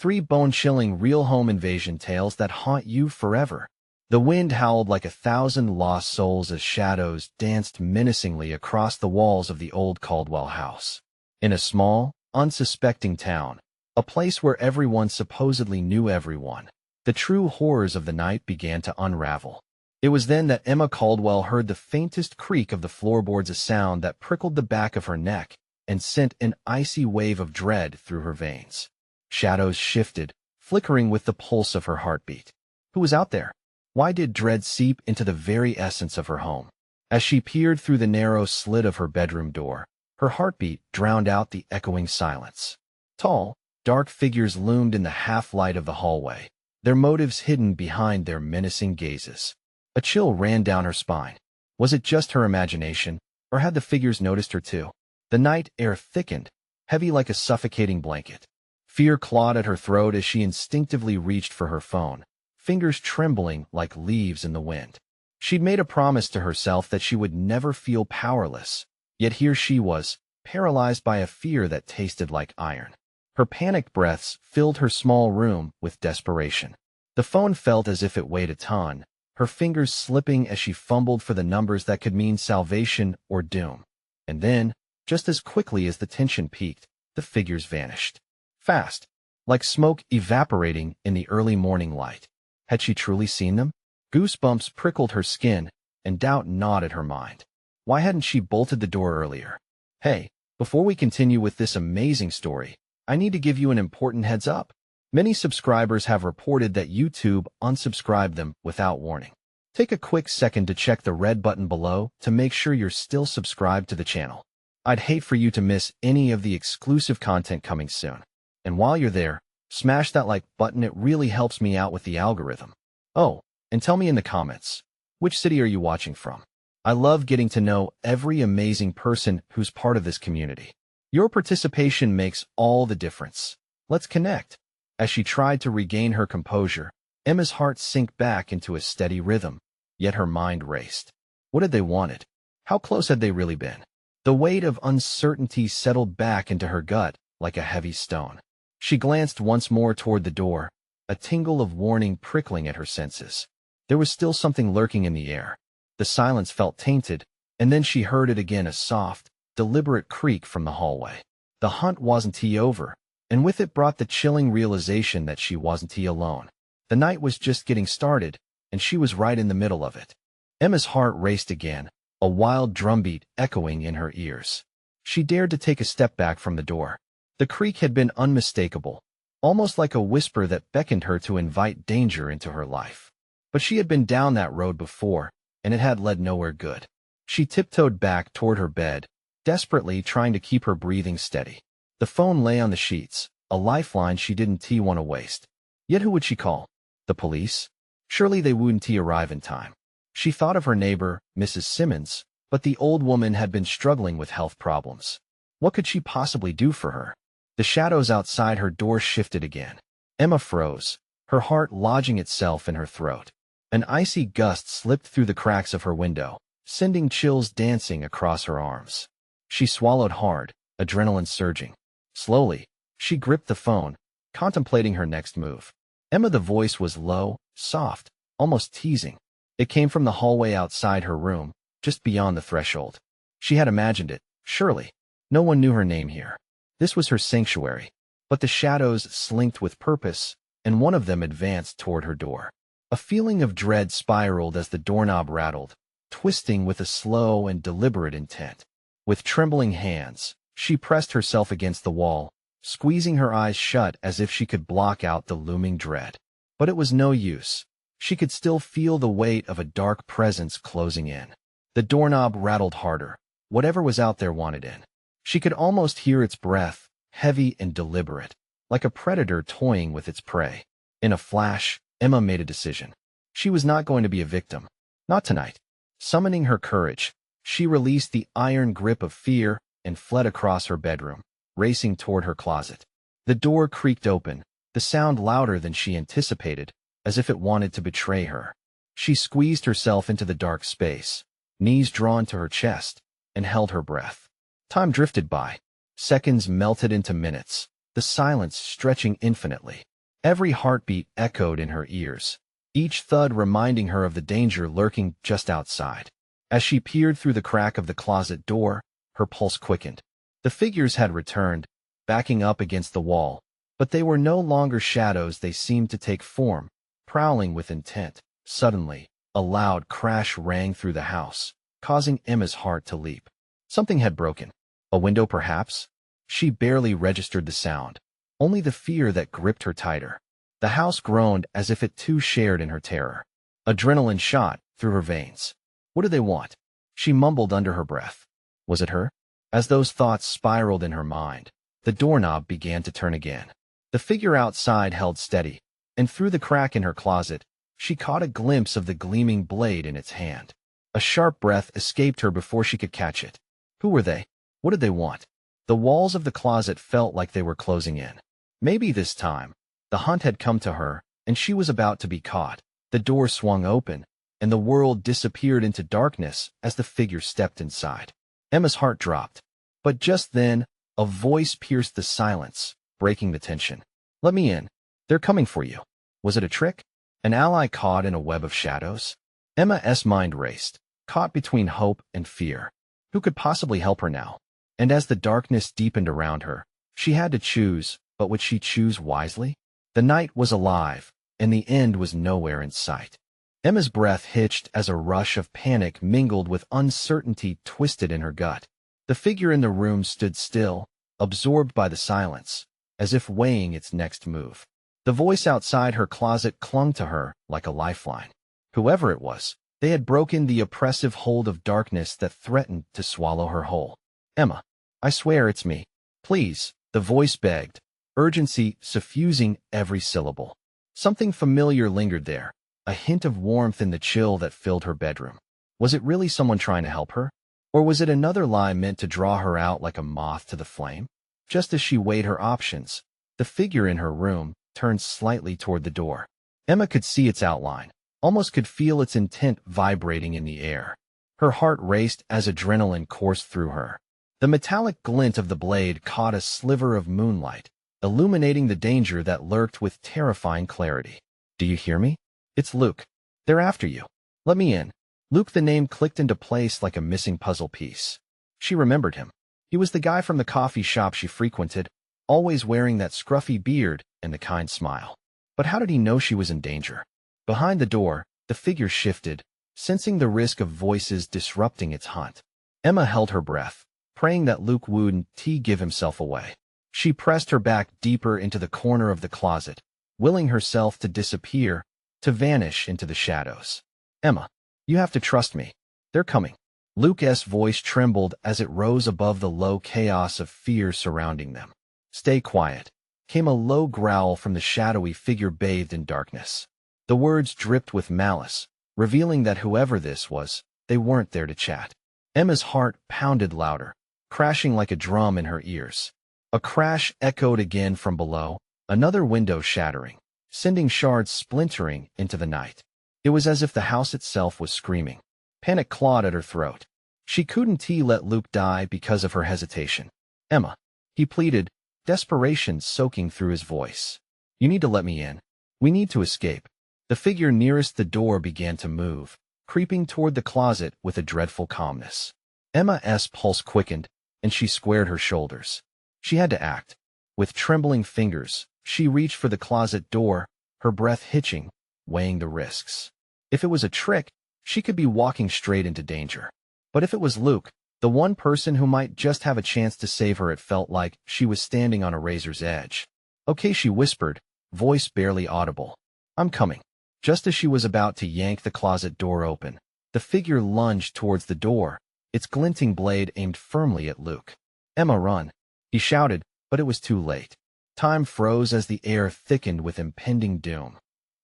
3 bone-chilling real home invasion tales that haunt you forever. The wind howled like 1,000 lost souls as shadows danced menacingly across the walls of the old Caldwell house. In a small, unsuspecting town, a place where everyone supposedly knew everyone, the true horrors of the night began to unravel. It was then that Emma Caldwell heard the faintest creak of the floorboards, a sound that prickled the back of her neck and sent an icy wave of dread through her veins. Shadows shifted, flickering with the pulse of her heartbeat. Who was out there? Why did dread seep into the very essence of her home? As she peered through the narrow slit of her bedroom door, her heartbeat drowned out the echoing silence. Tall, dark figures loomed in the half-light of the hallway, their motives hidden behind their menacing gazes. A chill ran down her spine. Was it just her imagination, or had the figures noticed her too? The night air thickened, heavy like a suffocating blanket. Fear clawed at her throat as she instinctively reached for her phone, fingers trembling like leaves in the wind. She'd made a promise to herself that she would never feel powerless, yet here she was, paralyzed by a fear that tasted like iron. Her panicked breaths filled her small room with desperation. The phone felt as if it weighed a ton, her fingers slipping as she fumbled for the numbers that could mean salvation or doom. And then, just as quickly as the tension peaked, the figures vanished. Fast, like smoke evaporating in the early morning light. Had she truly seen them? Goosebumps prickled her skin, and doubt gnawed at her mind. Why hadn't she bolted the door earlier? Hey, before we continue with this amazing story, I need to give you an important heads up. Many subscribers have reported that YouTube unsubscribed them without warning. Take a quick second to check the red button below to make sure you're still subscribed to the channel. I'd hate for you to miss any of the exclusive content coming soon. And while you're there, smash that like button. It really helps me out with the algorithm. Oh, and tell me in the comments, which city are you watching from? I love getting to know every amazing person who's part of this community. Your participation makes all the difference. Let's connect. As she tried to regain her composure, Emma's heart sank back into a steady rhythm, yet her mind raced. What had they wanted? How close had they really been? The weight of uncertainty settled back into her gut like a heavy stone. She glanced once more toward the door, a tingle of warning prickling at her senses. There was still something lurking in the air. The silence felt tainted, and then she heard it again, a soft, deliberate creak from the hallway. The hunt wasn't over, and with it brought the chilling realization that she wasn't alone. The night was just getting started, and she was right in the middle of it. Emma's heart raced again, a wild drumbeat echoing in her ears. She dared to take a step back from the door. The creak had been unmistakable, almost like a whisper that beckoned her to invite danger into her life. But she had been down that road before, and it had led nowhere good. She tiptoed back toward her bed, desperately trying to keep her breathing steady. The phone lay on the sheets, a lifeline she didn't want to waste. Yet who would she call? The police? Surely they wouldn't arrive in time. She thought of her neighbor, Mrs. Simmons, but the old woman had been struggling with health problems. What could she possibly do for her? The shadows outside her door shifted again. Emma froze, her heart lodging itself in her throat. An icy gust slipped through the cracks of her window, sending chills dancing across her arms. She swallowed hard, adrenaline surging. Slowly, she gripped the phone, contemplating her next move. Emma, the voice was low, soft, almost teasing. It came from the hallway outside her room, just beyond the threshold. She had imagined it, surely. No one knew her name here. This was her sanctuary. But the shadows slinked with purpose, and one of them advanced toward her door. A feeling of dread spiraled as the doorknob rattled, twisting with a slow and deliberate intent. With trembling hands, she pressed herself against the wall, squeezing her eyes shut as if she could block out the looming dread. But it was no use. She could still feel the weight of a dark presence closing in. The doorknob rattled harder. Whatever was out there wanted in. She could almost hear its breath, heavy and deliberate, like a predator toying with its prey. In a flash, Emma made a decision. She was not going to be a victim. Not tonight. Summoning her courage, she released the iron grip of fear and fled across her bedroom, racing toward her closet. The door creaked open, the sound louder than she anticipated, as if it wanted to betray her. She squeezed herself into the dark space, knees drawn to her chest, and held her breath. Time drifted by. Seconds melted into minutes, the silence stretching infinitely. Every heartbeat echoed in her ears, each thud reminding her of the danger lurking just outside. As she peered through the crack of the closet door, her pulse quickened. The figures had returned, backing up against the wall, but they were no longer shadows. They seemed to take form, prowling with intent. Suddenly, a loud crash rang through the house, causing Emma's heart to leap. Something had broken. A window, perhaps? She barely registered the sound, only the fear that gripped her tighter. The house groaned as if it too shared in her terror. Adrenaline shot through her veins. What did they want? She mumbled under her breath. Was it her? As those thoughts spiraled in her mind, the doorknob began to turn again. The figure outside held steady, and through the crack in her closet, she caught a glimpse of the gleaming blade in its hand. A sharp breath escaped her before she could catch it. Who were they? What did they want? The walls of the closet felt like they were closing in. Maybe this time, the hunt had come to her, and she was about to be caught. The door swung open, and the world disappeared into darkness as the figure stepped inside. Emma's heart dropped. But just then, a voice pierced the silence, breaking the tension. Let me in. They're coming for you. Was it a trick? An ally caught in a web of shadows? Emma's mind raced, caught between hope and fear. Who could possibly help her now? And as the darkness deepened around her, she had to choose, but would she choose wisely? The night was alive, and the end was nowhere in sight. Emma's breath hitched as a rush of panic mingled with uncertainty twisted in her gut. The figure in the room stood still, absorbed by the silence, as if weighing its next move. The voice outside her closet clung to her like a lifeline. Whoever it was, they had broken the oppressive hold of darkness that threatened to swallow her whole. Emma, I swear it's me. Please, the voice begged, urgency suffusing every syllable. Something familiar lingered there, a hint of warmth in the chill that filled her bedroom. Was it really someone trying to help her? Or was it another lie meant to draw her out like a moth to the flame? Just as she weighed her options, the figure in her room turned slightly toward the door. Emma could see its outline, almost could feel its intent vibrating in the air. Her heart raced as adrenaline coursed through her. The metallic glint of the blade caught a sliver of moonlight, illuminating the danger that lurked with terrifying clarity. Do you hear me? It's Luke. They're after you. Let me in. Luke, the name clicked into place like a missing puzzle piece. She remembered him. He was the guy from the coffee shop she frequented, always wearing that scruffy beard and the kind smile. But how did he know she was in danger? Behind the door, the figure shifted, sensing the risk of voices disrupting its hunt. Emma held her breath, praying that Luke wouldn't give himself away. She pressed her back deeper into the corner of the closet, willing herself to disappear, to vanish into the shadows. Emma, you have to trust me. They're coming. Luke's voice trembled as it rose above the low chaos of fear surrounding them. Stay quiet, came a low growl from the shadowy figure bathed in darkness. The words dripped with malice, revealing that whoever this was, they weren't there to chat. Emma's heart pounded louder, crashing like a drum in her ears. A crash echoed again from below, another window shattering, sending shards splintering into the night. It was as if the house itself was screaming. Panic clawed at her throat. She couldn't let Luke die because of her hesitation. Emma, he pleaded, desperation soaking through his voice. You need to let me in. We need to escape. The figure nearest the door began to move, creeping toward the closet with a dreadful calmness. Emma's pulse quickened, and she squared her shoulders. She had to act. With trembling fingers, she reached for the closet door, her breath hitching, weighing the risks. If it was a trick, she could be walking straight into danger. But if it was Luke, the one person who might just have a chance to save her, it felt like she was standing on a razor's edge. Okay, she whispered, voice barely audible. I'm coming. Just as she was about to yank the closet door open, the figure lunged towards the door, its glinting blade aimed firmly at Luke. Emma, run! He shouted, but it was too late. Time froze as the air thickened with impending doom.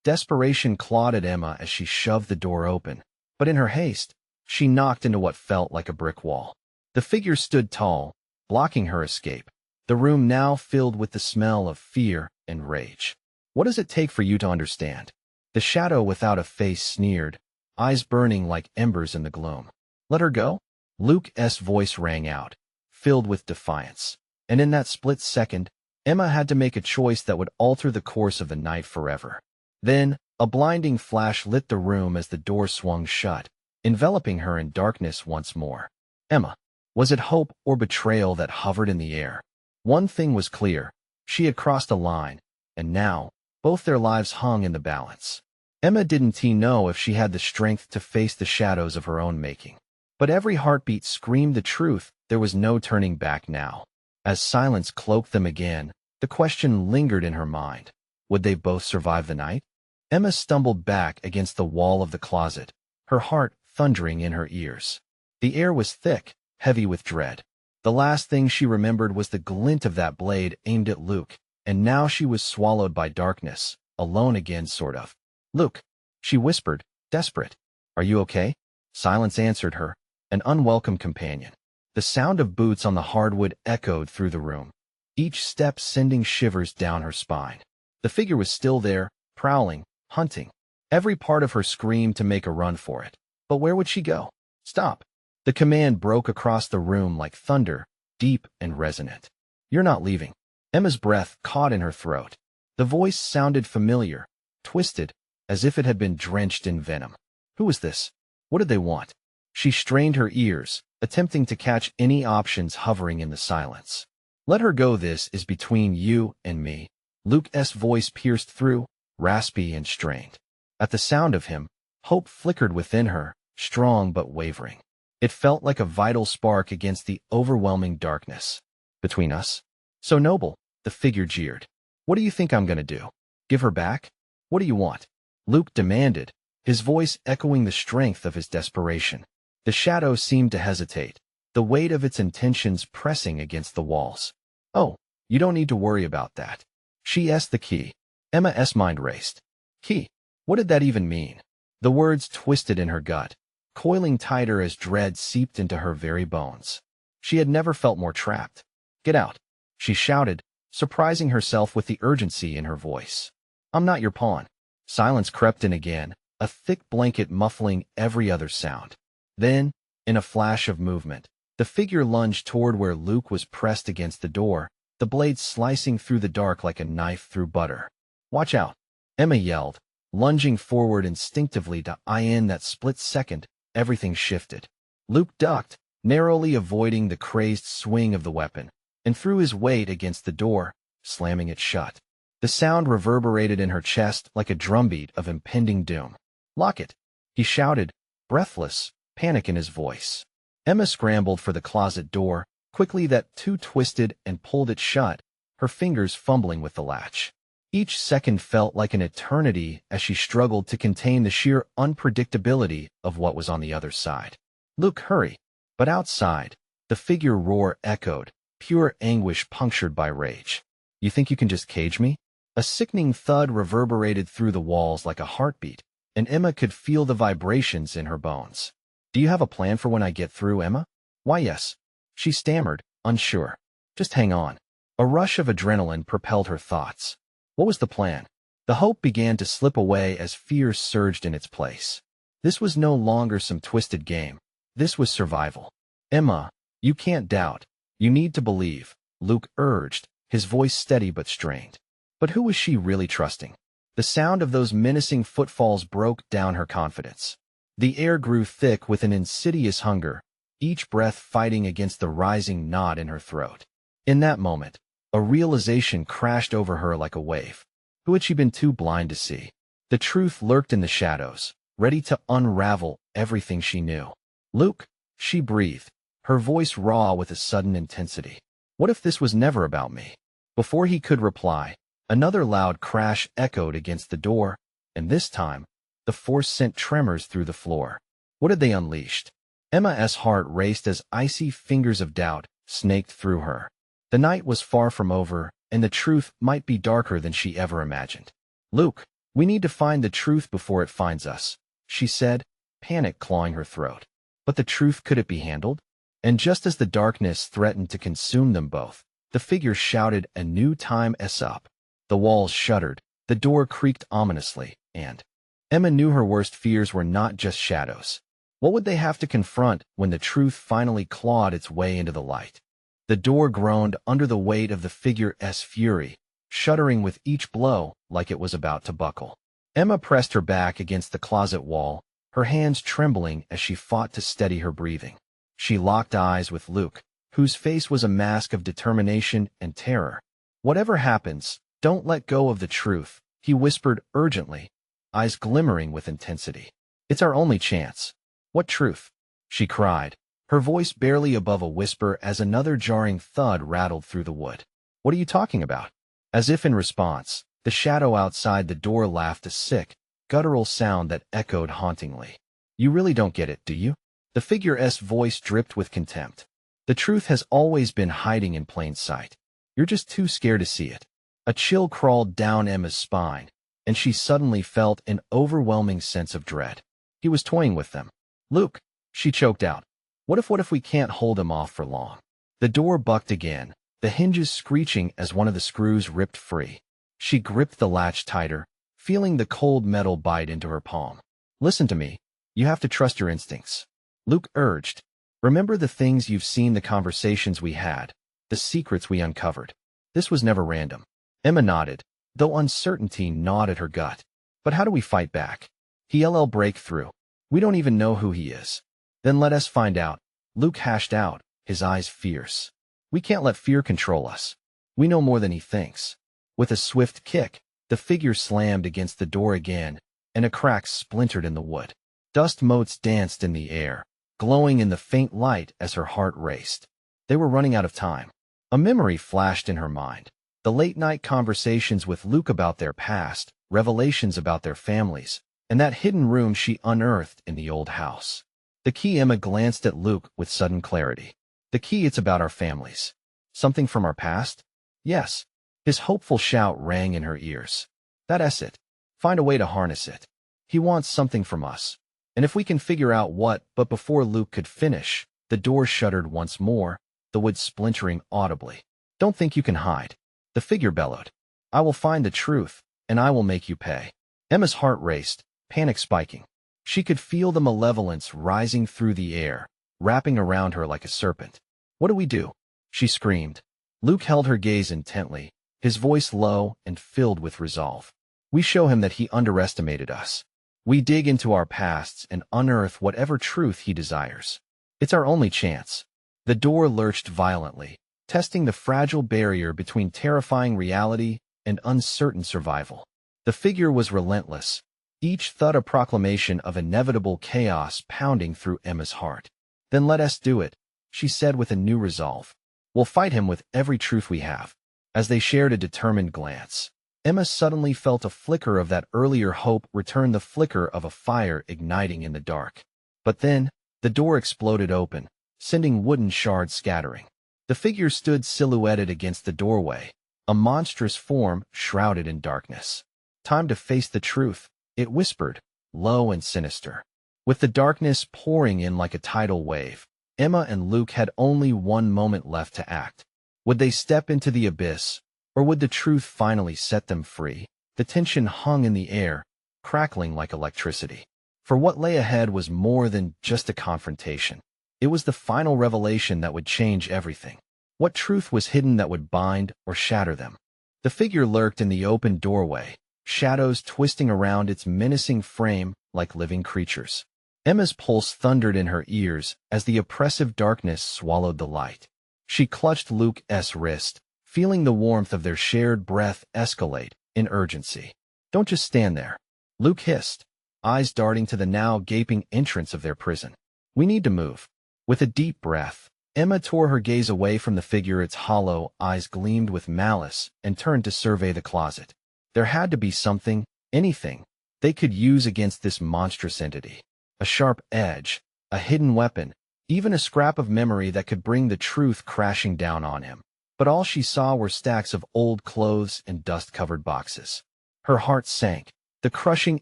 Desperation clawed at Emma as she shoved the door open, but in her haste, she knocked into what felt like a brick wall. The figure stood tall, blocking her escape, the room now filled with the smell of fear and rage. What does it take for you to understand? The shadow without a face sneered, eyes burning like embers in the gloom. Let her go? Luke's voice rang out, filled with defiance. And in that split second, Emma had to make a choice that would alter the course of the night forever. Then, a blinding flash lit the room as the door swung shut, enveloping her in darkness once more. Emma. Was it hope or betrayal that hovered in the air? One thing was clear. She had crossed a line, and now, both their lives hung in the balance. Emma didn't know if she had the strength to face the shadows of her own making. But every heartbeat screamed the truth. There was no turning back now. As silence cloaked them again, the question lingered in her mind. Would they both survive the night? Emma stumbled back against the wall of the closet, her heart thundering in her ears. The air was thick, heavy with dread. The last thing she remembered was the glint of that blade aimed at Luke, and now she was swallowed by darkness, alone again sort of. "Luke," she whispered, desperate. "Are you okay?" Silence answered her, an unwelcome companion. The sound of boots on the hardwood echoed through the room, each step sending shivers down her spine. The figure was still there, prowling, hunting. Every part of her screamed to make a run for it. But where would she go? "Stop!" The command broke across the room like thunder, deep and resonant. "You're not leaving." Emma's breath caught in her throat. The voice sounded familiar, twisted, as if it had been drenched in venom. Who was this? What did they want? She strained her ears, attempting to catch any options hovering in the silence. "Let her go. This is between you and me." Luke's voice pierced through, raspy and strained. At the sound of him, hope flickered within her, strong but wavering. It felt like a vital spark against the overwhelming darkness. "Between us? So noble," the figure jeered. "What do you think I'm gonna do? Give her back? What do you want?" Luke demanded, his voice echoing the strength of his desperation. The shadow seemed to hesitate, the weight of its intentions pressing against the walls. "Oh, you don't need to worry about that." She asked the key. Emma's mind raced. Key? What did that even mean? The words twisted in her gut, coiling tighter as dread seeped into her very bones. She had never felt more trapped. "Get out," she shouted, surprising herself with the urgency in her voice. "I'm not your pawn." Silence crept in again, a thick blanket muffling every other sound. Then, in a flash of movement, the figure lunged toward where Luke was pressed against the door, the blade slicing through the dark like a knife through butter. "Watch out," Emma yelled, lunging forward instinctively to eye in that split second. Everything shifted. Luke ducked, narrowly avoiding the crazed swing of the weapon, and threw his weight against the door, slamming it shut. The sound reverberated in her chest like a drumbeat of impending doom. "Lock it," he shouted, breathless, panic in his voice. Emma scrambled for the closet door, quickly that too twisted and pulled it shut, her fingers fumbling with the latch. Each second felt like an eternity as she struggled to contain the sheer unpredictability of what was on the other side. "Luke, hurry." But outside, the figure roar echoed, pure anguish punctured by rage. "You think you can just cage me?" A sickening thud reverberated through the walls like a heartbeat, and Emma could feel the vibrations in her bones. "Do you have a plan for when I get through, Emma?" "Why, yes," she stammered, unsure. "Just hang on." A rush of adrenaline propelled her thoughts. What was the plan? The hope began to slip away as fear surged in its place. This was no longer some twisted game. This was survival. "Emma, you can't doubt. You need to believe," Luke urged, his voice steady but strained. But who was she really trusting? The sound of those menacing footfalls broke down her confidence. The air grew thick with an insidious hunger, each breath fighting against the rising knot in her throat. In that moment, a realization crashed over her like a wave. Who had she been too blind to see? The truth lurked in the shadows, ready to unravel everything she knew. "Luke," she breathed, her voice raw with a sudden intensity. "What if this was never about me?" Before he could reply, another loud crash echoed against the door, and this time, the force sent tremors through the floor. What had they unleashed? Emma's heart raced as icy fingers of doubt snaked through her. The night was far from over, and the truth might be darker than she ever imagined. "Luke, we need to find the truth before it finds us," she said, panic clawing her throat. But the truth, could it be handled? And just as the darkness threatened to consume them both, the figure shouted a new time up. The walls shuddered, the door creaked ominously, and Emma knew her worst fears were not just shadows. What would they have to confront when the truth finally clawed its way into the light? The door groaned under the weight of the figure's fury, shuddering with each blow like it was about to buckle. Emma pressed her back against the closet wall, her hands trembling as she fought to steady her breathing. She locked eyes with Luke, whose face was a mask of determination and terror. "Whatever happens, don't let go of the truth," he whispered urgently, eyes glimmering with intensity. "It's our only chance." "What truth?" she cried, her voice barely above a whisper as another jarring thud rattled through the wood. "What are you talking about?" As if in response, the shadow outside the door laughed, a sick, guttural sound that echoed hauntingly. "You really don't get it, do you?" The figure's voice dripped with contempt. "The truth has always been hiding in plain sight. You're just too scared to see it." A chill crawled down Emma's spine, and she suddenly felt an overwhelming sense of dread. He was toying with them. "Luke," she choked out. What if we can't hold him off for long?" The door bucked again, the hinges screeching as one of the screws ripped free. She gripped the latch tighter, feeling the cold metal bite into her palm. "Listen to me. You have to trust your instincts," Luke urged. "Remember the things you've seen, the conversations we had, the secrets we uncovered. This was never random." Emma nodded, though uncertainty gnawed at her gut. "But how do we fight back? He'll break through. We don't even know who he is." "Then let us find out," Luke hashed out, his eyes fierce. "We can't let fear control us. We know more than he thinks." With a swift kick, the figure slammed against the door again, and a crack splintered in the wood. Dust motes danced in the air, glowing in the faint light as her heart raced. They were running out of time. A memory flashed in her mind. The late-night conversations with Luke about their past, revelations about their families, and that hidden room she unearthed in the old house. The key. Emma glanced at Luke with sudden clarity. "The key, it's about our families. Something from our past?" "Yes." His hopeful shout rang in her ears. "That's it. Find a way to harness it. He wants something from us. And if we can figure out what..." But before Luke could finish, the door shuddered once more, the wood splintering audibly. "Don't think you can hide," the figure bellowed. "I will find the truth, and I will make you pay." Emma's heart raced, panic spiking. She could feel the malevolence rising through the air, wrapping around her like a serpent. "What do we do?" she screamed. Luke held her gaze intently, his voice low and filled with resolve. "We show him that he underestimated us. We dig into our pasts and unearth whatever truth he desires. It's our only chance." The door lurched violently, testing the fragile barrier between terrifying reality and uncertain survival. The figure was relentless, each thud a proclamation of inevitable chaos pounding through Emma's heart. "Then let us do it," she said with a new resolve. "We'll fight him with every truth we have." As they shared a determined glance, Emma suddenly felt a flicker of that earlier hope return, the flicker of a fire igniting in the dark. But then, the door exploded open, sending wooden shards scattering. The figure stood silhouetted against the doorway, a monstrous form shrouded in darkness. "Time to face the truth," it whispered, low and sinister. With the darkness pouring in like a tidal wave, Emma and Luke had only one moment left to act. Would they step into the abyss, or would the truth finally set them free? The tension hung in the air, crackling like electricity. For what lay ahead was more than just a confrontation. It was the final revelation that would change everything. What truth was hidden that would bind or shatter them? The figure lurked in the open doorway, shadows twisting around its menacing frame like living creatures. Emma's pulse thundered in her ears as the oppressive darkness swallowed the light. She clutched Luke's wrist, feeling the warmth of their shared breath escalate in urgency. "Don't just stand there," Luke hissed, eyes darting to the now gaping entrance of their prison. "We need to move." With a deep breath, Emma tore her gaze away from the figure. Its hollow eyes gleamed with malice and turned to survey the closet. There had to be something, anything, they could use against this monstrous entity. A sharp edge, a hidden weapon, even a scrap of memory that could bring the truth crashing down on him. But all she saw were stacks of old clothes and dust-covered boxes. Her heart sank, the crushing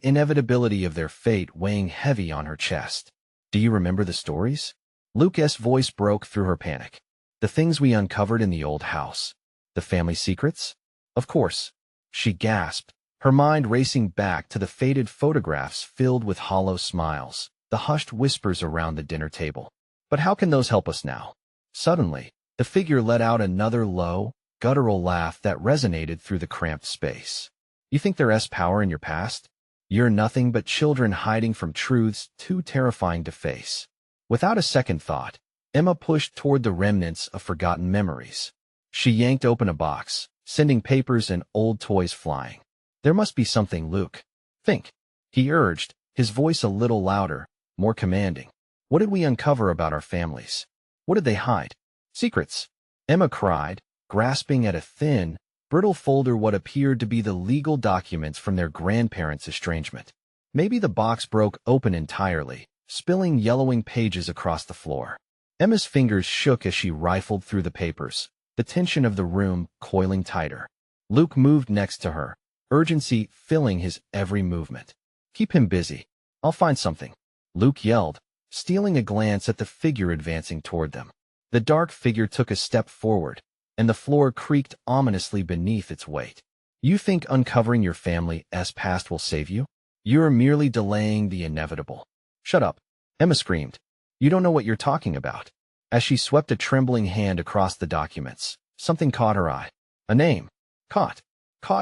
inevitability of their fate weighing heavy on her chest. "Do you remember the stories?" Luke's voice broke through her panic. "The things we uncovered in the old house. The family secrets?" "Of course," she gasped, her mind racing back to the faded photographs filled with hollow smiles, the hushed whispers around the dinner table. "But how can those help us now?" Suddenly, The figure let out another low, guttural laugh that resonated through the cramped space. You think there's power in your past? You're nothing but children hiding from truths too terrifying to face. Without a second thought, Emma pushed toward the remnants of forgotten memories. She yanked open a box, sending papers and old toys flying. There must be something, Luke. Think, he urged, his voice a little louder, more commanding. What did we uncover about our families? What did they hide? Secrets, Emma cried, grasping at a thin, brittle folder what appeared to be the legal documents from their grandparents' estrangement. Maybe the box broke open entirely, spilling yellowing pages across the floor. Emma's fingers shook as she rifled through the papers, the tension of the room coiling tighter. Luke moved next to her, urgency filling his every movement. Keep him busy. I'll find something, Luke yelled, stealing a glance at the figure advancing toward them. The dark figure took a step forward, and the floor creaked ominously beneath its weight. You think uncovering your family's past will save you? You're merely delaying the inevitable. Shut up, Emma screamed. You don't know what you're talking about. As she swept a trembling hand across the documents, something caught her eye. A name. Caught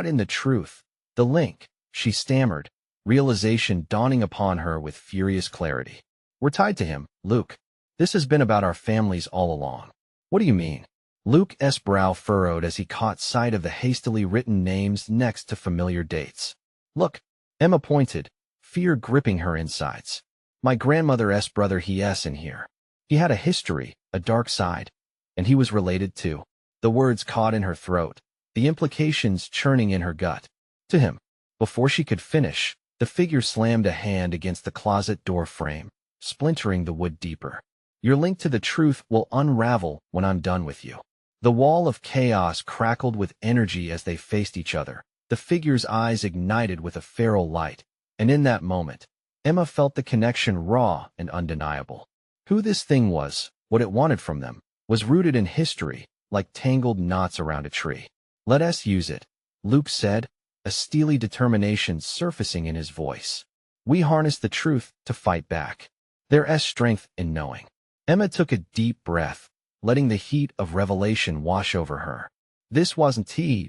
in the truth. The link, she stammered, realization dawning upon her with furious clarity. We're tied to him, Luke. This has been about our families all along. What do you mean? Luke's brow furrowed as he caught sight of the hastily written names next to familiar dates. Look, Emma pointed, fear gripping her insides. My grandmother's brother, he's in here. He had a history, a dark side, and he was related too. The words caught in her throat, the implications churning in her gut. To him. Before she could finish, the figure slammed a hand against the closet door frame, splintering the wood deeper. Your link to the truth will unravel when I'm done with you. The wall of chaos crackled with energy as they faced each other. The figure's eyes ignited with a feral light, and in that moment, Emma felt the connection raw and undeniable. Who this thing was, what it wanted from them, was rooted in history, like tangled knots around a tree. Let us use it, Luke said, a steely determination surfacing in his voice. We harness the truth to fight back. There's strength in knowing. Emma took a deep breath, letting the heat of revelation wash over her. This wasn't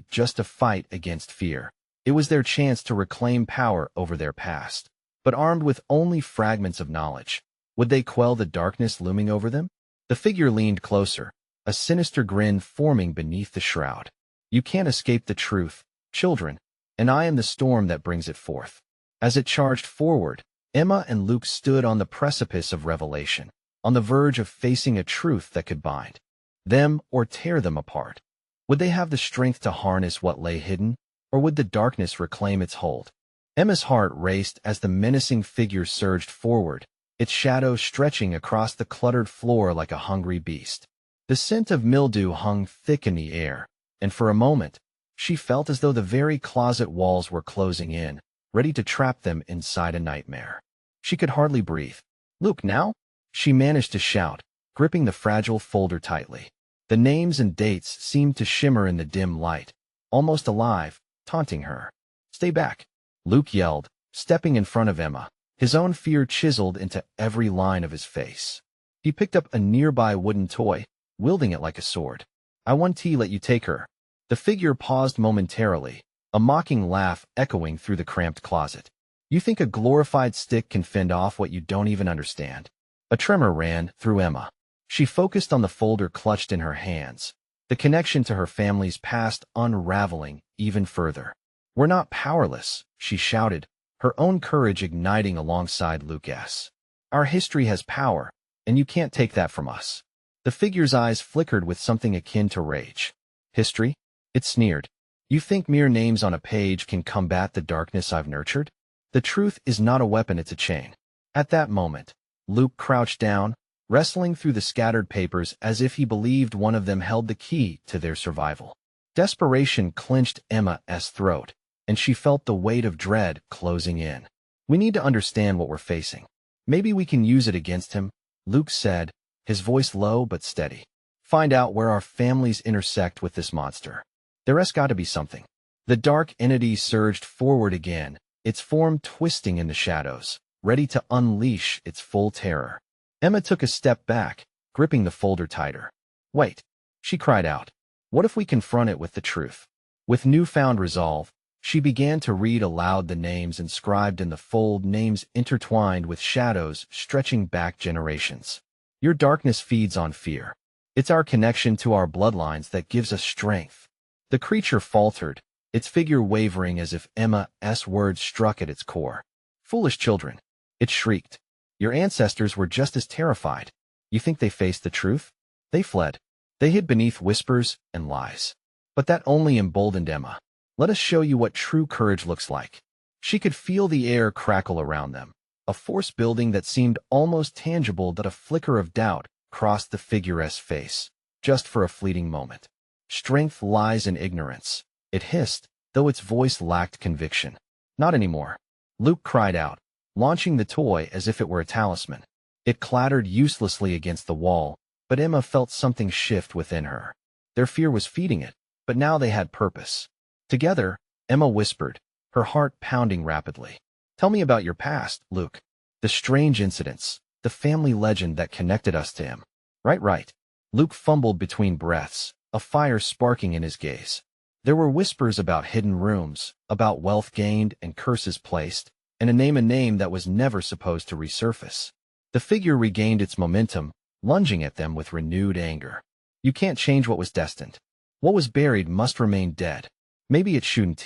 just a fight against fear. It was their chance to reclaim power over their past. But armed with only fragments of knowledge, would they quell the darkness looming over them? The figure leaned closer, a sinister grin forming beneath the shroud. You can't escape the truth, children, and I am the storm that brings it forth. As it charged forward, Emma and Luke stood on the precipice of revelation, on the verge of facing a truth that could bind them or tear them apart. Would they have the strength to harness what lay hidden, or would the darkness reclaim its hold? Emma's heart raced as the menacing figure surged forward, its shadow stretching across the cluttered floor like a hungry beast. The scent of mildew hung thick in the air, and for a moment, she felt as though the very closet walls were closing in, ready to trap them inside a nightmare. She could hardly breathe. Luke, now? She managed to shout, gripping the fragile folder tightly. The names and dates seemed to shimmer in the dim light, almost alive, taunting her. Stay back, Luke yelled, stepping in front of Emma, his own fear chiseled into every line of his face. He picked up a nearby wooden toy, wielding it like a sword. I want to let you take her. The figure paused momentarily, a mocking laugh echoing through the cramped closet. You think a glorified stick can fend off what you don't even understand? A tremor ran through Emma. She focused on the folder clutched in her hands, the connection to her family's past unraveling even further. We're not powerless, she shouted, her own courage igniting alongside Luke's. Our history has power, and you can't take that from us. The figure's eyes flickered with something akin to rage. History? It sneered. You think mere names on a page can combat the darkness I've nurtured? The truth is not a weapon, it's a chain. At that moment, Luke crouched down, wrestling through the scattered papers as if he believed one of them held the key to their survival. Desperation clenched Emma's throat, and she felt the weight of dread closing in. We need to understand what we're facing. Maybe we can use it against him, Luke said, his voice low but steady. Find out where our families intersect with this monster. There's got to be something. The dark entity surged forward again, its form twisting in the shadows, ready to unleash its full terror. Emma took a step back, gripping the folder tighter. Wait, She cried out. What if we confront it with the truth? With newfound resolve, she began to read aloud the names inscribed in the fold, names intertwined with shadows stretching back generations. Your darkness feeds on fear. It's our connection to our bloodlines that gives us strength. The creature faltered, its figure wavering as if Emma's words struck at its core. Foolish children, it shrieked. Your ancestors were just as terrified. You think they faced the truth? They fled. They hid beneath whispers and lies. But that only emboldened Emma. Let us show you what true courage looks like. She could feel the air crackle around them, a force building that seemed almost tangible, that a flicker of doubt crossed the figure's face, just for a fleeting moment. Strength lies in ignorance, it hissed, though its voice lacked conviction. Not anymore. Luke cried out, launching the toy as if it were a talisman. It clattered uselessly against the wall, but Emma felt something shift within her. Their fear was feeding it, but now they had purpose. Together, Emma whispered, her heart pounding rapidly. Tell me about your past, Luke. The strange incidents, the family legend that connected us to him. Right. Luke fumbled between breaths, a fire sparking in his gaze. There were whispers about hidden rooms, about wealth gained and curses placed, and a name that was never supposed to resurface. The figure regained its momentum, lunging at them with renewed anger. You can't change what was destined. What was buried must remain dead. Maybe it shouldn't.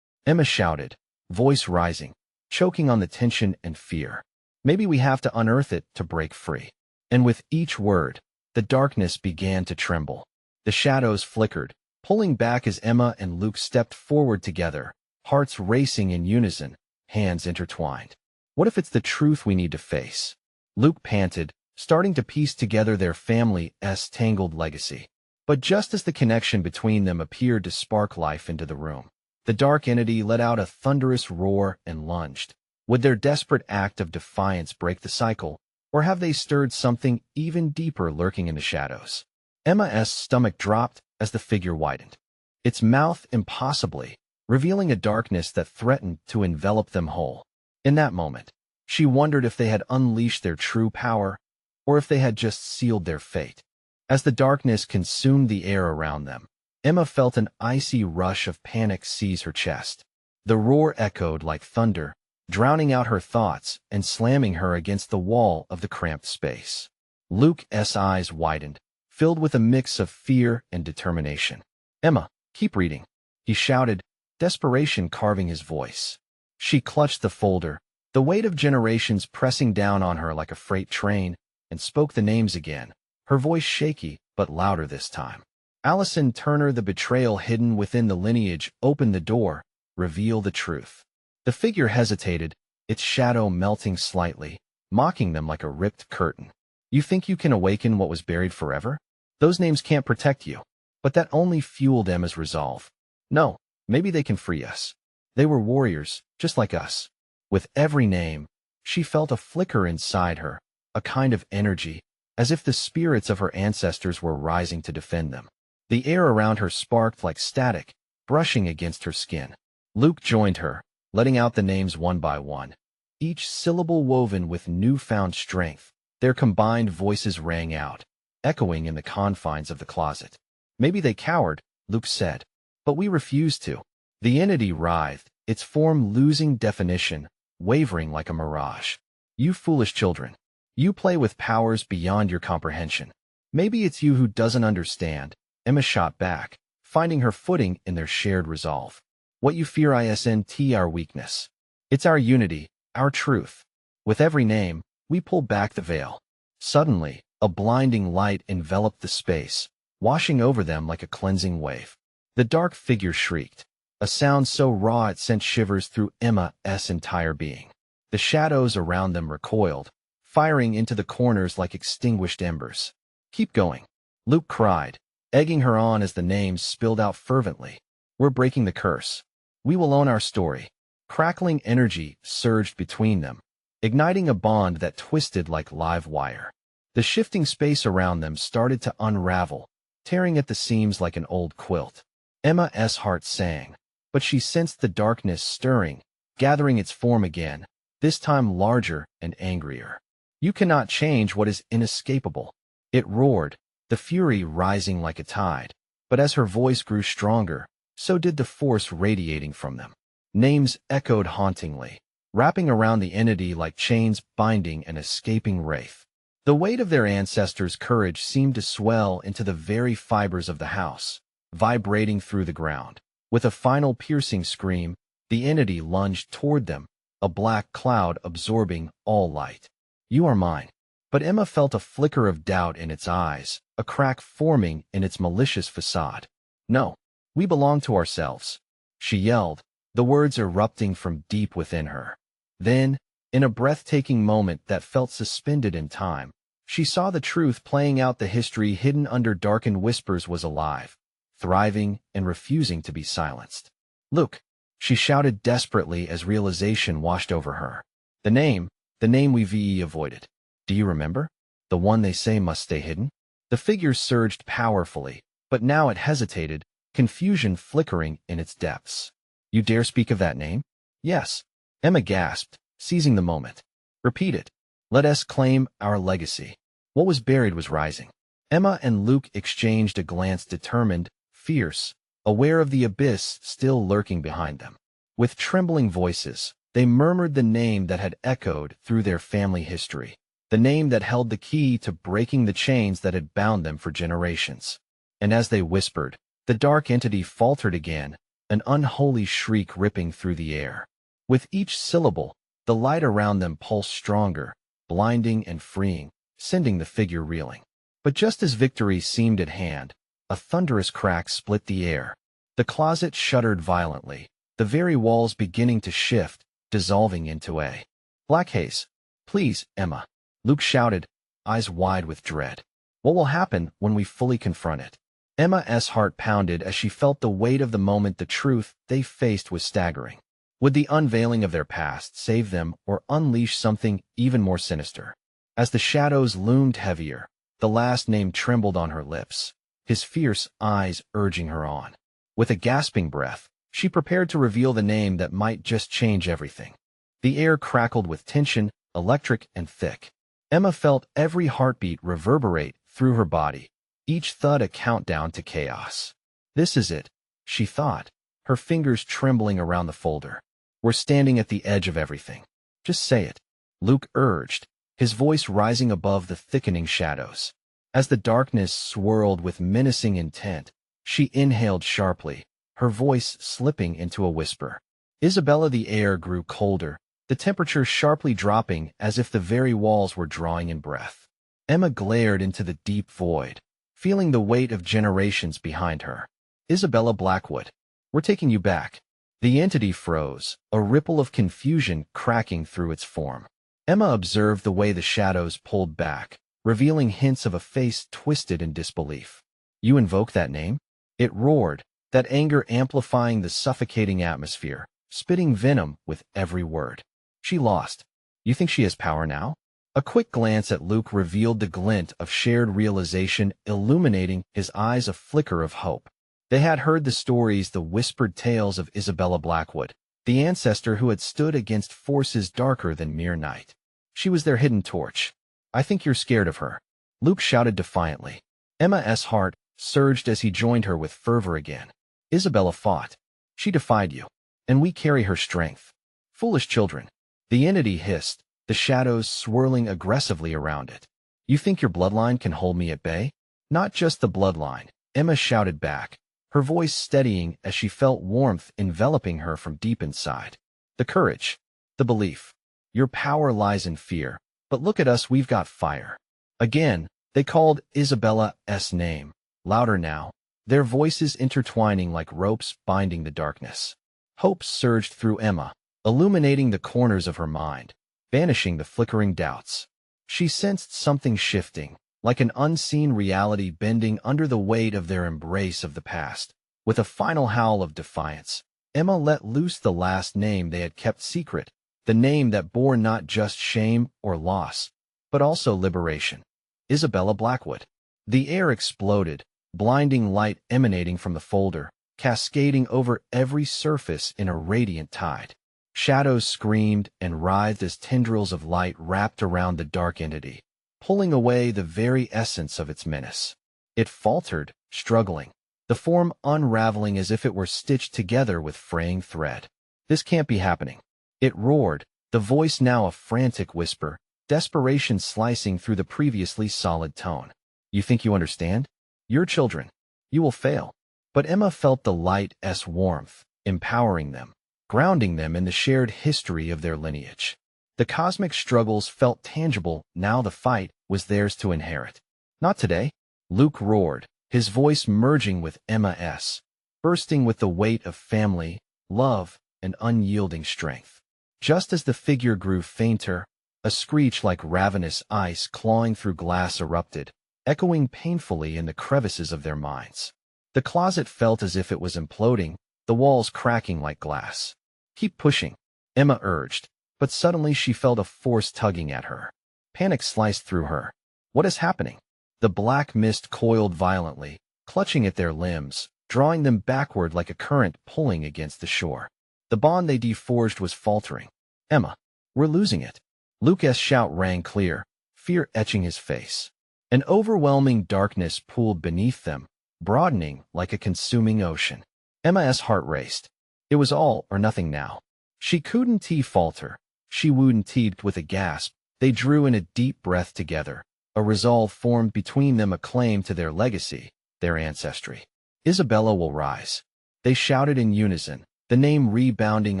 Emma shouted, voice rising, choking on the tension and fear. Maybe we have to unearth it to break free. And with each word, the darkness began to tremble. The shadows flickered, pulling back as Emma and Luke stepped forward together, hearts racing in unison, hands intertwined. What if it's the truth we need to face? Luke panted, starting to piece together their family's tangled legacy. But just as the connection between them appeared to spark life into the room, the dark entity let out a thunderous roar and lunged. Would their desperate act of defiance break the cycle, or have they stirred something even deeper lurking in the shadows? Emma's stomach dropped as the figure widened, its mouth impossibly, revealing a darkness that threatened to envelop them whole. In that moment, she wondered if they had unleashed their true power, or if they had just sealed their fate. As the darkness consumed the air around them, Emma felt an icy rush of panic seize her chest. The roar echoed like thunder, drowning out her thoughts and slamming her against the wall of the cramped space. Luke's eyes widened, filled with a mix of fear and determination. Emma, keep reading, he shouted, desperation carving his voice. She clutched the folder, the weight of generations pressing down on her like a freight train, and spoke the names again, her voice shaky but louder this time. Allison Turner, the betrayal hidden within the lineage, open the door, reveal the truth. The figure hesitated, its shadow melting slightly, mocking them like a ripped curtain. You think you can awaken what was buried forever? Those names can't protect you. But that only fueled Emma's resolve. No, maybe they can free us. They were warriors, just like us. With every name, she felt a flicker inside her, a kind of energy, as if the spirits of her ancestors were rising to defend them. The air around her sparked like static, brushing against her skin. Luke joined her, letting out the names one by one, each syllable woven with newfound strength. Their combined voices rang out, echoing in the confines of the closet. Maybe they cowered, Luke said, but we refused to. The entity writhed, its form losing definition, wavering like a mirage. You foolish children. You play with powers beyond your comprehension. Maybe it's you who doesn't understand. Emma shot back, finding her footing in their shared resolve. What you fear isn't our weakness. It's our unity, our truth. With every name, we pull back the veil. Suddenly, a blinding light enveloped the space, washing over them like a cleansing wave. The dark figure shrieked, a sound so raw it sent shivers through Emma's entire being. The shadows around them recoiled, firing into the corners like extinguished embers. Keep going, Luke cried, egging her on as the names spilled out fervently. We're breaking the curse. We will own our story. Crackling energy surged between them, igniting a bond that twisted like live wire. The shifting space around them started to unravel, tearing at the seams like an old quilt. Emma's heart sang, but she sensed the darkness stirring, gathering its form again, this time larger and angrier. You cannot change what is inescapable. It roared, the fury rising like a tide. But as her voice grew stronger, so did the force radiating from them. Names echoed hauntingly, wrapping around the entity like chains binding an escaping wraith. The weight of their ancestors' courage seemed to swell into the very fibers of the house, vibrating through the ground. With a final piercing scream, the entity lunged toward them, a black cloud absorbing all light. "You are mine." But Emma felt a flicker of doubt in its eyes, a crack forming in its malicious facade. "No, we belong to ourselves," she yelled, the words erupting from deep within her. Then, in a breathtaking moment that felt suspended in time, she saw the truth playing out. The history hidden under darkened whispers was alive, thriving and refusing to be silenced. "Look," she shouted desperately as realization washed over her. The name we've avoided. Do you remember? The one they say must stay hidden?" The figure surged powerfully, but now it hesitated, confusion flickering in its depths. "You dare speak of that name?" "Yes," Emma gasped, seizing the moment. "Repeat it. Let us claim our legacy." What was buried was rising. Emma and Luke exchanged a glance, determined, fierce, aware of the abyss still lurking behind them. With trembling voices, they murmured the name that had echoed through their family history, the name that held the key to breaking the chains that had bound them for generations. And as they whispered, the dark entity faltered again, an unholy shriek ripping through the air. With each syllable, the light around them pulsed stronger, blinding and freeing, sending the figure reeling. But just as victory seemed at hand, a thunderous crack split the air. The closet shuddered violently, the very walls beginning to shift, dissolving into a black haze. "Please, Emma," Luke shouted, eyes wide with dread. "What will happen when we fully confront it?" Emma's heart pounded as she felt the weight of the moment. The truth they faced was staggering. Would the unveiling of their past save them or unleash something even more sinister? As the shadows loomed heavier, the last name trembled on her lips, his fierce eyes urging her on. With a gasping breath, she prepared to reveal the name that might just change everything. The air crackled with tension, electric and thick. Emma felt every heartbeat reverberate through her body, each thud a countdown to chaos. "This is it," she thought, her fingers trembling around the folder. "We're standing at the edge of everything. Just say it," Luke urged, his voice rising above the thickening shadows. As the darkness swirled with menacing intent, she inhaled sharply, her voice slipping into a whisper. "Isabella." The air grew colder, the temperature sharply dropping as if the very walls were drawing in breath. Emma glared into the deep void, feeling the weight of generations behind her. "Isabella Blackwood, we're taking you back." The entity froze, a ripple of confusion cracking through its form. Emma observed the way the shadows pulled back, revealing hints of a face twisted in disbelief. "You invoke that name?" It roared, that anger amplifying the suffocating atmosphere, spitting venom with every word. "She lost. You think she has power now?" A quick glance at Luke revealed the glint of shared realization illuminating his eyes, a flicker of hope. They had heard the stories, the whispered tales of Isabella Blackwood, the ancestor who had stood against forces darker than mere night. She was their hidden torch. "I think you're scared of her," Luke shouted defiantly. Emma's heart surged as he joined her with fervor again. "Isabella fought. She defied you. And we carry her strength." "Foolish children," the entity hissed, the shadows swirling aggressively around it. "You think your bloodline can hold me at bay?" "Not just the bloodline," Emma shouted back, her voice steadying as she felt warmth enveloping her from deep inside. "The courage, the belief. Your power lies in fear, but look at us, we've got fire." Again, they called Isabella's name, louder now, their voices intertwining like ropes binding the darkness. Hope surged through Emma, illuminating the corners of her mind, banishing the flickering doubts. She sensed something shifting, like an unseen reality bending under the weight of their embrace of the past. With a final howl of defiance, Emma let loose the last name they had kept secret, the name that bore not just shame or loss, but also liberation. Isabella Blackwood. The air exploded, blinding light emanating from the folder, cascading over every surface in a radiant tide. Shadows screamed and writhed as tendrils of light wrapped around the dark entity, pulling away the very essence of its menace. It faltered, struggling, the form unraveling as if it were stitched together with fraying thread. This can't be happening. It roared, the voice now a frantic whisper, desperation slicing through the previously solid tone. You think you understand? Your children. You will fail. But Emma felt the light's warmth, empowering them, grounding them in the shared history of their lineage. The cosmic struggles felt tangible, now the fight was theirs to inherit. Not today, Luke roared, his voice merging with Emma's, bursting with the weight of family, love, and unyielding strength. Just as the figure grew fainter, a screech like ravenous ice clawing through glass erupted, echoing painfully in the crevices of their minds. The closet felt as if it was imploding, the walls cracking like glass. Keep pushing, Emma urged, but suddenly she felt a force tugging at her. Panic sliced through her. What is happening? The black mist coiled violently, clutching at their limbs, drawing them backward like a current pulling against the shore. The bond they forged was faltering. Emma, we're losing it. Luke's shout rang clear, fear etching his face. An overwhelming darkness pooled beneath them, broadening like a consuming ocean. Emma's heart raced. It was all or nothing now. She couldn't falter. She wouldn't with a gasp. They drew in a deep breath together. A resolve formed between them, a claim to their legacy, their ancestry. Isabella will rise. They shouted in unison, the name rebounding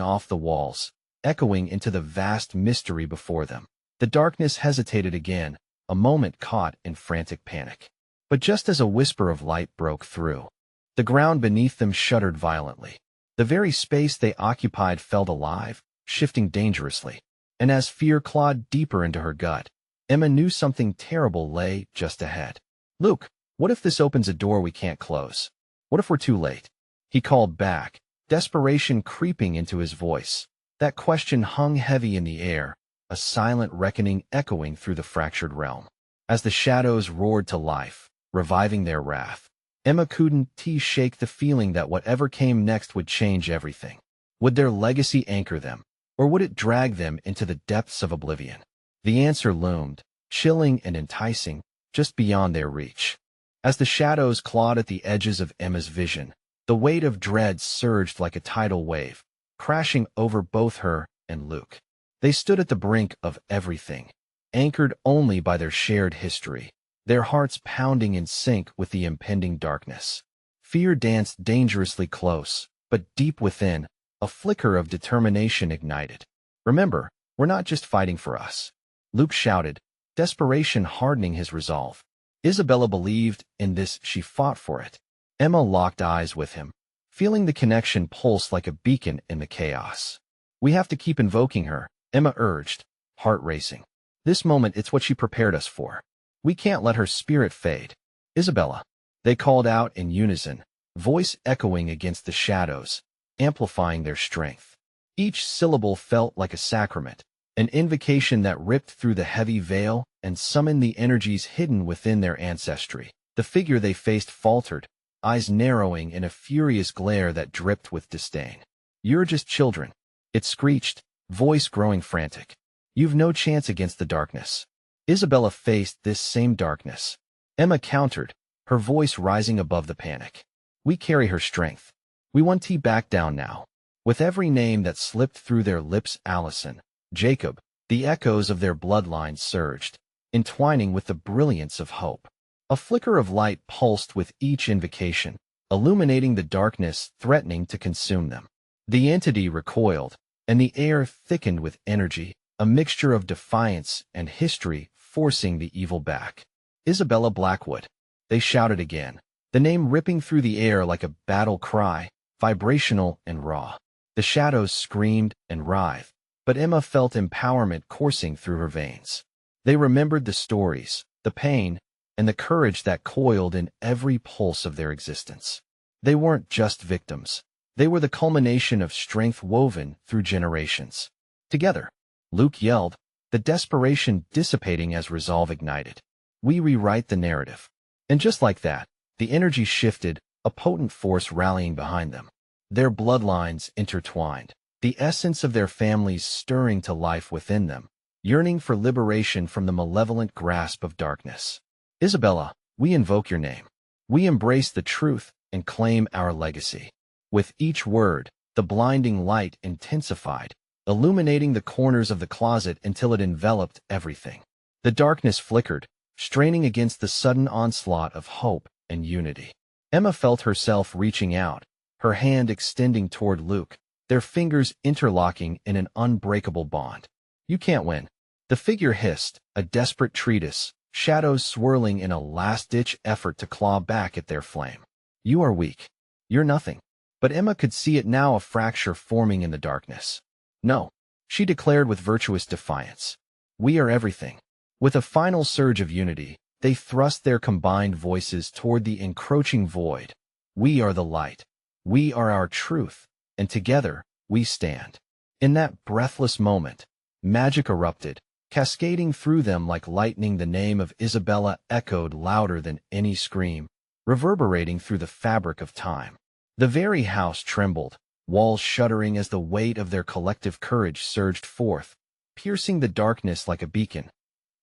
off the walls, echoing into the vast mystery before them. The darkness hesitated again, a moment caught in frantic panic. But just as a whisper of light broke through, the ground beneath them shuddered violently. The very space they occupied felt alive, shifting dangerously. And as fear clawed deeper into her gut, Emma knew something terrible lay just ahead. Luke, what if this opens a door we can't close? What if we're too late? He called back, desperation creeping into his voice. That question hung heavy in the air, a silent reckoning echoing through the fractured realm. As the shadows roared to life, reviving their wrath, Emma couldn't shake the feeling that whatever came next would change everything. Would their legacy anchor them, or would it drag them into the depths of oblivion? The answer loomed, chilling and enticing, just beyond their reach. As the shadows clawed at the edges of Emma's vision, the weight of dread surged like a tidal wave, crashing over both her and Luke. They stood at the brink of everything, anchored only by their shared history, their hearts pounding in sync with the impending darkness. Fear danced dangerously close, but deep within, a flicker of determination ignited. Remember, we're not just fighting for us. Luke shouted, desperation hardening his resolve. Isabella believed in this, she fought for it. Emma locked eyes with him, feeling the connection pulse like a beacon in the chaos. We have to keep invoking her, Emma urged, heart racing. This moment, it's what she prepared us for. We can't let her spirit fade. Isabella, they called out in unison, voice echoing against the shadows, amplifying their strength. Each syllable felt like a sacrament, an invocation that ripped through the heavy veil and summoned the energies hidden within their ancestry. The figure they faced faltered, eyes narrowing in a furious glare that dripped with disdain. You're just children, it screeched, voice growing frantic. You've no chance against the darkness. Isabella faced this same darkness. Emma countered, her voice rising above the panic. We carry her strength. We won't back down now. With every name that slipped through their lips, Allison, Jacob, the echoes of their bloodline surged, entwining with the brilliance of hope. A flicker of light pulsed with each invocation, illuminating the darkness threatening to consume them. The entity recoiled, and the air thickened with energy, a mixture of defiance and history forcing the evil back. Isabella Blackwood. They shouted again, the name ripping through the air like a battle cry, vibrational and raw. The shadows screamed and writhed, but Emma felt empowerment coursing through her veins. They remembered the stories, the pain, and the courage that coiled in every pulse of their existence. They weren't just victims. They were the culmination of strength woven through generations. Together, Luke yelled, the desperation dissipating as resolve ignited. We rewrite the narrative. And just like that, the energy shifted, a potent force rallying behind them. Their bloodlines intertwined, the essence of their families stirring to life within them, yearning for liberation from the malevolent grasp of darkness. Isabella, we invoke your name. We embrace the truth and claim our legacy. With each word, the blinding light intensified, illuminating the corners of the closet until it enveloped everything. The darkness flickered, straining against the sudden onslaught of hope and unity. Emma felt herself reaching out, her hand extending toward Luke, their fingers interlocking in an unbreakable bond. "You can't win." The figure hissed, a desperate treatise, shadows swirling in a last-ditch effort to claw back at their flame. "You are weak. You're nothing." But Emma could see it now, a fracture forming in the darkness. "No," she declared with virtuous defiance. "We are everything." With a final surge of unity, they thrust their combined voices toward the encroaching void. "We are the light. We are our truth, and together we stand." In that breathless moment, magic erupted, cascading through them like lightning. The name of Isabella echoed louder than any scream, reverberating through the fabric of time. The very house trembled, walls shuddering as the weight of their collective courage surged forth, piercing the darkness like a beacon.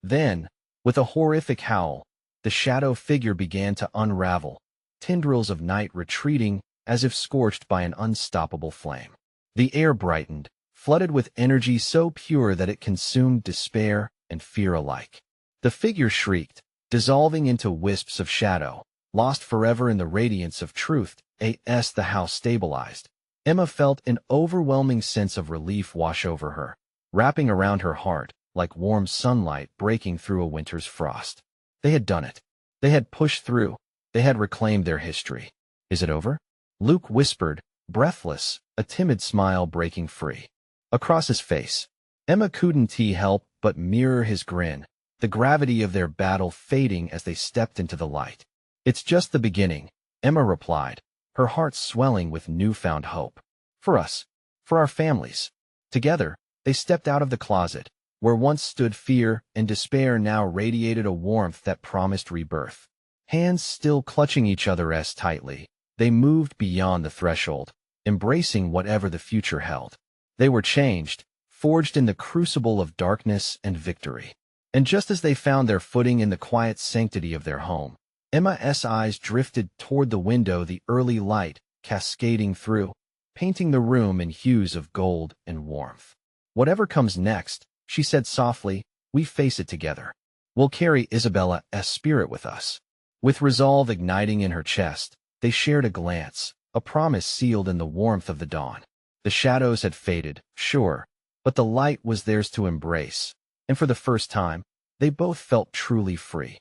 Then, with a horrific howl, the shadow figure began to unravel, tendrils of night retreating as if scorched by an unstoppable flame. The air brightened, flooded with energy so pure that it consumed despair and fear alike. The figure shrieked, dissolving into wisps of shadow, lost forever in the radiance of truth. As the house stabilized, Emma felt an overwhelming sense of relief wash over her, wrapping around her heart like warm sunlight breaking through a winter's frost. They had done it. They had pushed through. They had reclaimed their history. "Is it over?" Luke whispered, breathless, a timid smile breaking free across his face. Emma couldn't help but mirror his grin, the gravity of their battle fading as they stepped into the light. "It's just the beginning," Emma replied, her heart swelling with newfound hope. "For us, for our families." Together, they stepped out of the closet, where once stood fear and despair now radiated a warmth that promised rebirth. Hands still clutching each other as tightly, they moved beyond the threshold, embracing whatever the future held. They were changed, forged in the crucible of darkness and victory. And just as they found their footing in the quiet sanctity of their home, Emma's eyes drifted toward the window, the early light cascading through, painting the room in hues of gold and warmth. "Whatever comes next," she said softly, "we face it together. We'll carry Isabella's spirit with us." With resolve igniting in her chest, they shared a glance, a promise sealed in the warmth of the dawn. The shadows had faded, sure, but the light was theirs to embrace, and for the first time, they both felt truly free.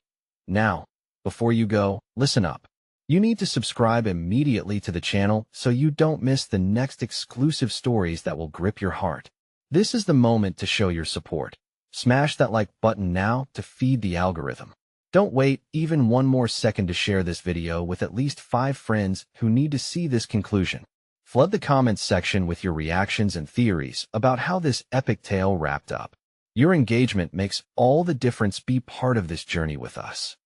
Now, before you go, listen up. You need to subscribe immediately to the channel so you don't miss the next exclusive stories that will grip your heart. This is the moment to show your support. Smash that like button now to feed the algorithm. Don't wait even one more second to share this video with at least 5 friends who need to see this conclusion. Flood the comments section with your reactions and theories about how this epic tale wrapped up. Your engagement makes all the difference. Be part of this journey with us.